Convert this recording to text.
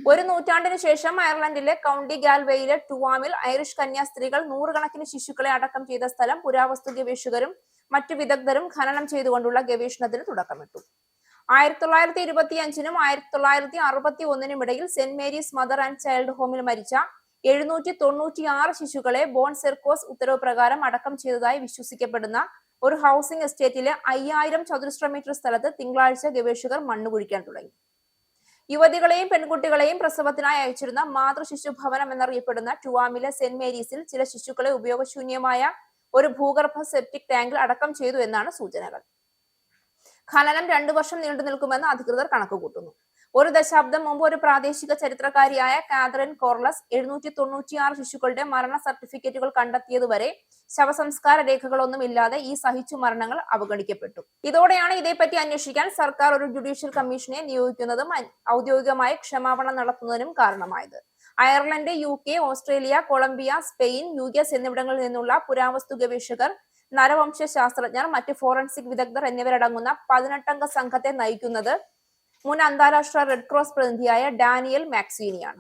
ഒരു നൂറ്റാണ്ടിനു ശേഷം അയർലൻഡിലെ county ഗാൽവേയിലെ ടുവാമിൽ Irish കന്യാസ്ത്രീകൾ നൂറുകണക്കിന് ശിശുക്കളെ അടക്കം ചെയ്ത സ്ഥലം പുരാവസ്തു ഗവേഷകരും മറ്റു വിദഗ്ധരും ഖനനം ചെയ്തുകൊണ്ടുള്ള ഗവേഷണത്തിന് തുടക്കമിട്ടു. 1925-നും 1961-നും ഇടയിൽ saint Mary's mother and child ഹോമിൽ മരിച്ച 796 ശിശുക്കളെ ബോൺ സെർക്കോസ് ഉത്തരവ് പ്രകാരം അടക്കം ചെയ്തതായി വിശ്വസിക്കപ്പെടുന്ന ഒരു ഹൗസിംഗ് എസ്റ്റേറ്റിലെ 5000 ചതുരശ്ര മീറ്റർ സ്ഥലത്ത് തിങ്കളാഴ്ച ഗവേഷകർ മണ്ണുകുഴിക്കാൻ തുടങ്ങി. യുവതികളെയും പെൺകുട്ടികളെയും പ്രസവത്തിനായി അയച്ചിരുന്ന മാതൃശിശു ഭവനം എന്നറിയപ്പെടുന്ന ടുവാമിലെ സെന്റ് മേരീസിൽ ചില ശിശുക്കളെ ഉപയോഗശൂന്യമായ ഒരു ഭൂഗർഭ സെപ്റ്റിക് ടാങ്കിൽ അടക്കം ചെയ്തു എന്നാണ് സൂചനകൾ. ഖനനം 2 വർഷം നീണ്ടു നിൽക്കുമെന്ന് അധികൃതർ കണക്കുകൂട്ടുന്നു. ഒരു ദശാബ്ദം മുമ്പ് ഒരു പ്രാദേശിക ചരിത്രകാരിയായ കാതറിൻ കോർലസ് 796 ശിശുക്കളുടെ മരണ സർട്ടിഫിക്കറ്റുകൾ കണ്ടെത്തിയതുവരെ ശവസംസ്കാര രേഖകളൊന്നും ഇല്ലാതെ ഈ സഹിച്ചു മരണങ്ങൾ അവഗണിക്കപ്പെട്ടു. ഇതോടെയാണ് ഇതേപ്പറ്റി അന്വേഷിക്കാൻ സർക്കാർ ഒരു ജുഡീഷ്യൽ കമ്മീഷനെ നിയോഗിക്കുന്നതും ഔദ്യോഗികമായി ക്ഷമാപണം നടത്തുന്നതിനും കാരണമായത്. Ireland, UK, Australia, Colombia, Spain, US എന്നിവിടങ്ങളിൽ നിന്നുള്ള പുരാവസ്തു ഗവേഷകർ, നരവംശ ശാസ്ത്രജ്ഞർ, മറ്റ് ഫോറൻസിക് വിദഗ്ധർ എന്നിവരടങ്ങുന്ന 18-അംഗ സംഘത്തെ നയിക്കുന്നത് മുൻ അന്താരാഷ്ട്ര റെഡ് ക്രോസ് പ്രതിനിധിയായ ഡാനിയൽ മാക്സ്വീനിയാണ്.